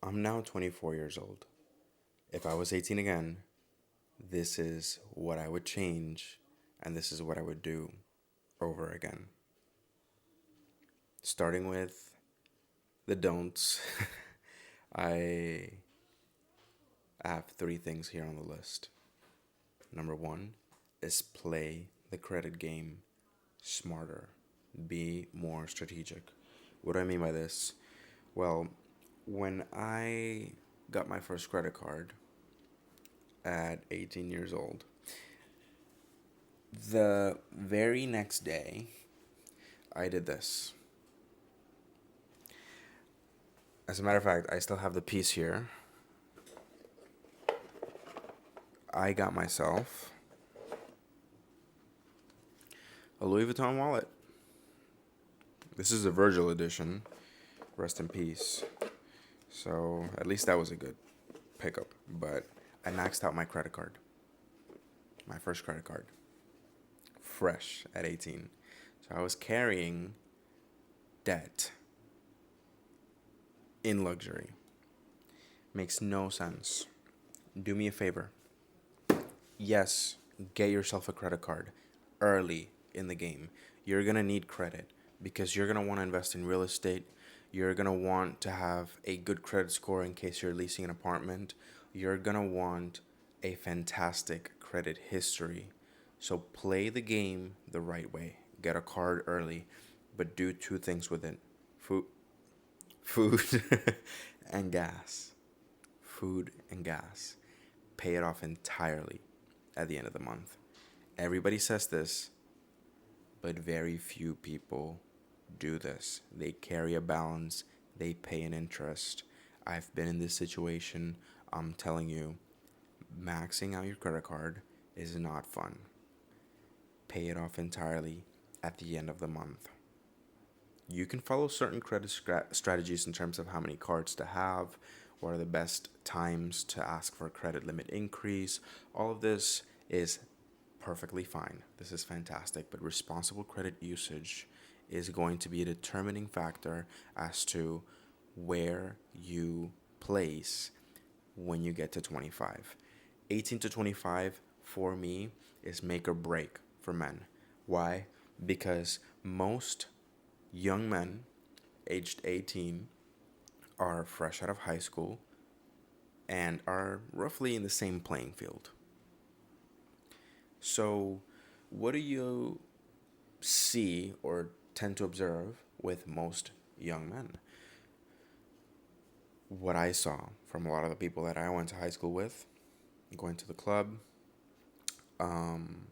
I'm now 24 years old. If I was 18 again, this is what I would change and this is what I would do over again. Starting with the don'ts, I have three things here on the list. Number one is play the credit game smarter, be more strategic. What do I mean by this? Well, when I got my first credit card at 18 years old, the very next day, I did this. As a matter of fact, I still have the piece here. I got myself a Louis Vuitton wallet. This is a Virgil edition. Rest in peace. So at least that was a good pickup. But I maxed out my credit card. My first credit card. Fresh at 18. So I was carrying debt in luxury. Makes no sense. Do me a favor. Yes, get yourself a credit card early in the game. You're going to need credit because you're going to want to invest in real estate. You're going to want to have a good credit score in case you're leasing an apartment. You're going to want a fantastic credit history. So play the game the right way. Get a card early, but do two things with it. Food and gas. Food and gas. Pay it off entirely at the end of the month. Everybody says this, but very few people do this. They carry a balance, they pay an interest. I've been in this situation. I'm telling you, maxing out your credit card is not fun. Pay it off entirely at the end of the month. You can follow certain credit strategies in terms of how many cards to have, what are the best times to ask for a credit limit increase. All of this is perfectly fine. This is fantastic, but responsible credit usage is going to be a determining factor as to where you place when you get to 25. 18 to 25 for me is make or break for men. Why? Because most young men aged 18 are fresh out of high school and are roughly in the same playing field. So, what do you see or tend to observe with most young men? What I saw from a lot of the people that I went to high school with, going to the club, um,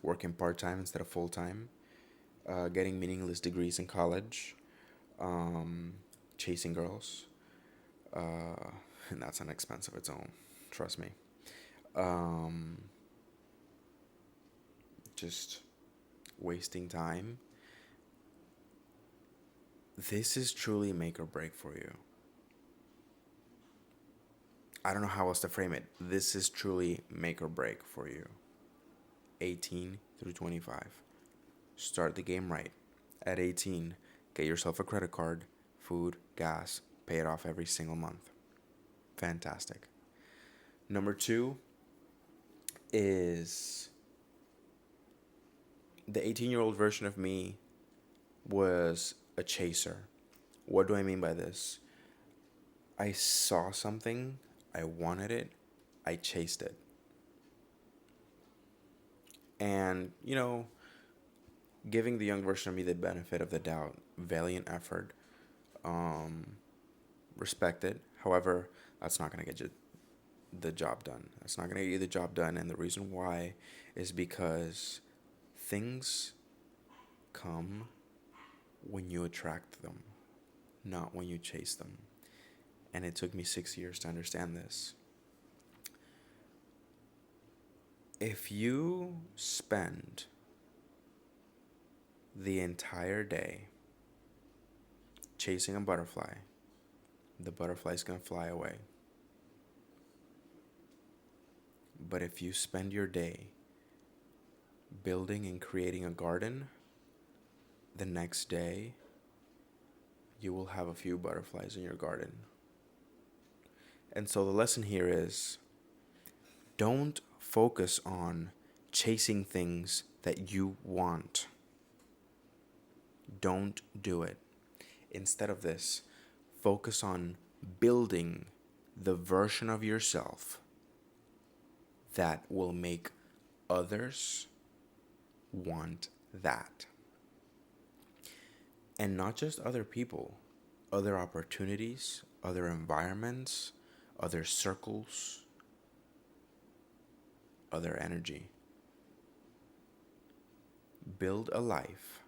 working part time instead of full time, getting meaningless degrees in college, chasing girls, and that's an expense of its own, trust me. Um, just wasting time. This is truly make or break for you. I don't know how else to frame it. This is truly make or break for you. 18 through 25. Start the game right. At 18, get yourself a credit card, food, gas, pay it off every single month. Fantastic. Number two is the 18-year-old version of me was a chaser. What do I mean by this? I saw something, I wanted it, I chased it. And, giving the young version of me the benefit of the doubt, valiant effort, um, respect it. However, that's not going to get you the job done. That's not going to get you the job done. And the reason why is because things come when you attract them, not when you chase them. And it took me 6 years to understand this. If you spend the entire day chasing a butterfly, the butterfly's gonna fly away. But if you spend your day building and creating a garden, the next day you will have a few butterflies in your garden. And so the lesson here is don't focus on chasing things that you want. Don't do it. Instead of this, focus on building the version of yourself that will make others want that. And not just other people, other opportunities, other environments, other circles, other energy. Build a life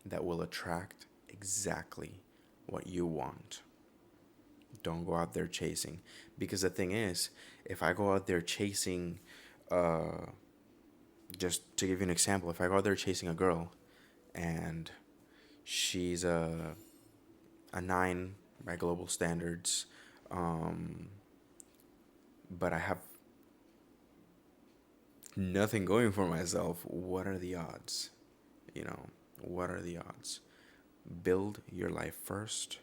that will attract exactly what you want. Don't go out there chasing. Because the thing is, if I go out there chasing, just to give you an example, if I go out there chasing a girl and she's a 9 by global standards, but I have nothing going for myself, what are the odds? What are the odds? Build your life first,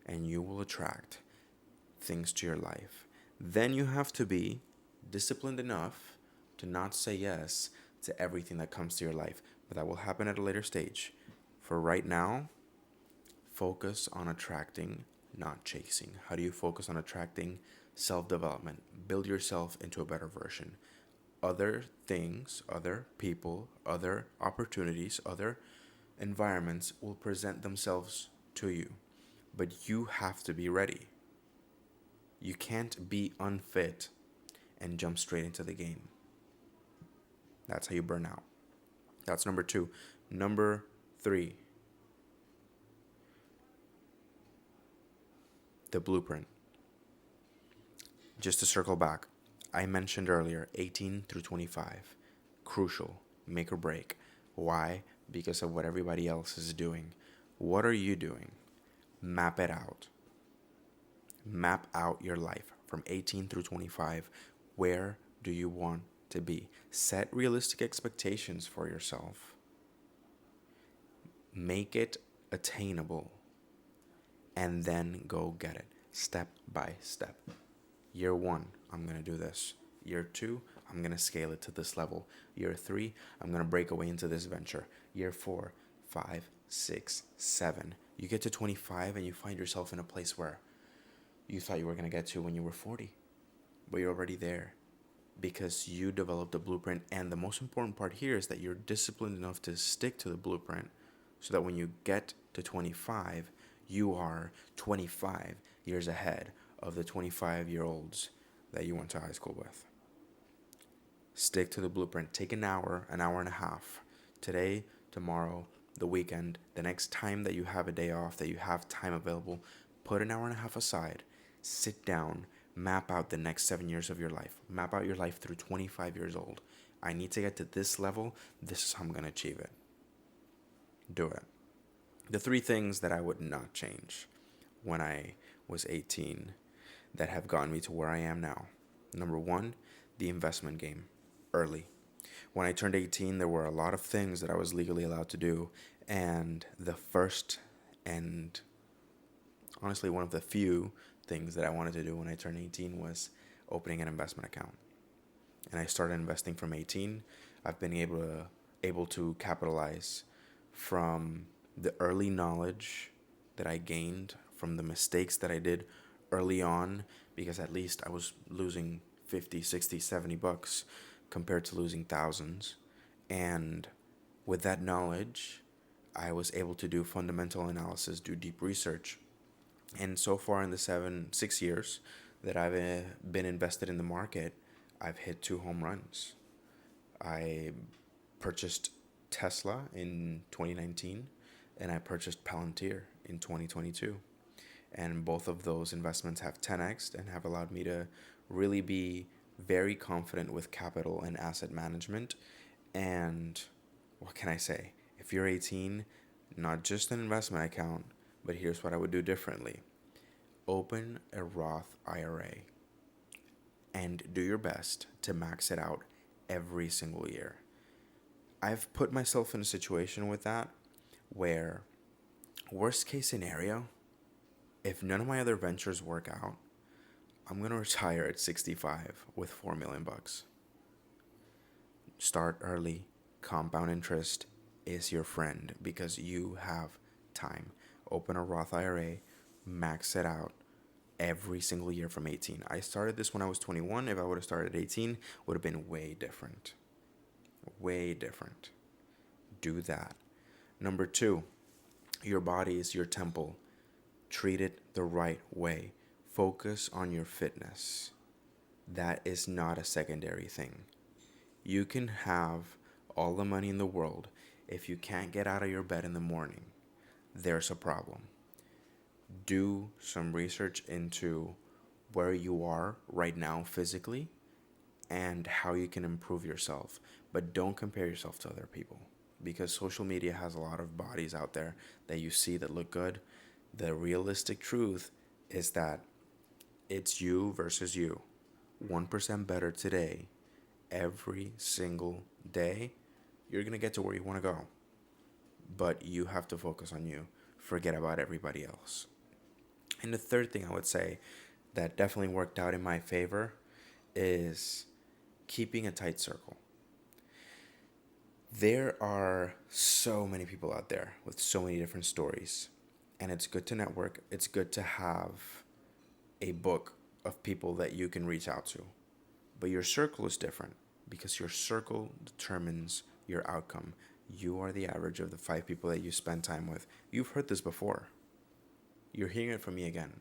and you will attract things to your life. Then you have to be disciplined enough to not say yes to everything that comes to your life, but that will happen at a later stage. For right now, focus on attracting, not chasing. How do you focus on attracting? Self-development. Build yourself into a better version. Other things, other people, other opportunities, other environments will present themselves to you, but you have to be ready. You can't be unfit and jump straight into the game. That's how you burn out. That's number 2. Number 3, the blueprint. Just to circle back, I mentioned earlier 18 through 25. Crucial, make or break. Why? Because of what everybody else is doing. What are you doing? Map it out. Map out your life from 18 through 25. Where do you want to be? Set realistic expectations for yourself. Make it attainable. And then go get it, step by step. Year 1, I'm going to do this. Year 2, I'm going to scale it to this level. Year 3, I'm going to break away into this venture. Year 4, 5, 6, 7. You get to 25 and you find yourself in a place where you thought you were going to get to when you were 40. But you're already there because you developed a blueprint. And the most important part here is that you're disciplined enough to stick to the blueprint so that when you get to 25, you are 25 years ahead of the 25-year-olds that you went to high school with. Stick to the blueprint. Take an hour and a half. Today, tomorrow, the weekend, the next time that you have a day off, that you have time available, put an hour and a half aside. Sit down. Map out the next 7 years of your life. Map out your life through 25 years old. I need to get to this level. This is how I'm going to achieve it. Do it. The 3 things that I would not change when I was 18 that have gotten me to where I am now. Number 1, the investment game. Early. When I turned 18, there were a lot of things that I was legally allowed to do. And the first and honestly one of the few things that I wanted to do when I turned 18 was opening an investment account. And I started investing from 18. I've been able to capitalize from the early knowledge that I gained from the mistakes that I did early on, because at least I was losing 50, 60, 70 bucks compared to losing thousands. And with that knowledge, I was able to do fundamental analysis, do deep research. And so far in the 6 years that I've been invested in the market, I've hit 2 home runs. I purchased Tesla in 2019, and I purchased Palantir in 2022. And both of those investments have 10x'd and have allowed me to really be very confident with capital and asset management. And what can I say? If you're 18, not just an investment account, but here's what I would do differently. Open a Roth IRA and do your best to max it out every single year. I've put myself in a situation with that where, worst case scenario, if none of my other ventures work out, I'm going to retire at 65 with 4 million bucks. Start early. Compound interest is your friend because you have time. Open a Roth IRA, max it out every single year from 18. I started this when I was 21. If I would have started at 18, it would have been way different. Way different. Do that. Number two, your body is your temple. Treat it the right way. Focus on your fitness. That is not a secondary thing. You can have all the money in the world. If you can't get out of your bed in the morning, there's a problem. Do some research into where you are right now physically and how you can improve yourself. But don't compare yourself to other people because social media has a lot of bodies out there that you see that look good. The realistic truth is that it's you versus you. 1% better today, every single day, you're going to get to where you want to go. But you have to focus on you. Forget about everybody else. And the third thing I would say that definitely worked out in my favor is keeping a tight circle. There are so many people out there with so many different stories. And it's good to network. It's good to have a book of people that you can reach out to. But your circle is different because your circle determines your outcome. You are the average of the 5 people that you spend time with. You've heard this before. You're hearing it from me again.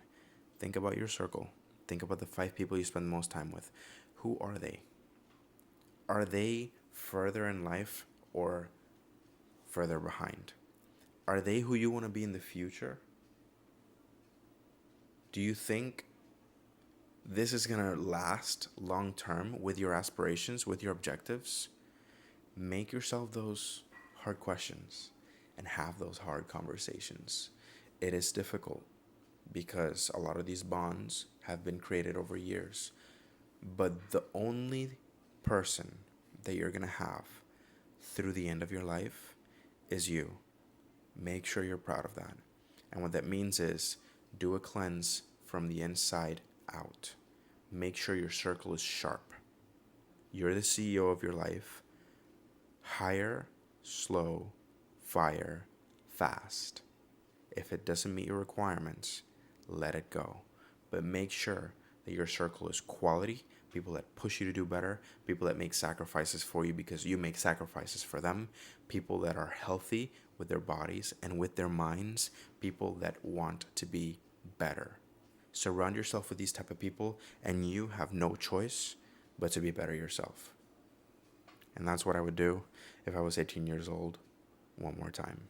Think about your circle. Think about the 5 people you spend the most time with. Who are they? Are they further in life or further behind? Are they who you want to be in the future? Do you think this is going to last long term with your aspirations, with your objectives? Make yourself those hard questions and have those hard conversations. It is difficult because a lot of these bonds have been created over years. But the only person that you're going to have through the end of your life is you. Make sure you're proud of that. And what that means is do a cleanse from the inside out. Make sure your circle is sharp. You're the CEO of your life. Hire, slow, fire, fast. If it doesn't meet your requirements, let it go. But make sure that your circle is quality, people that push you to do better, people that make sacrifices for you because you make sacrifices for them, people that are healthy with their bodies and with their minds, people that want to be better. Surround yourself with these type of people and you have no choice but to be better yourself. And that's what I would do if I was 18 years old one more time.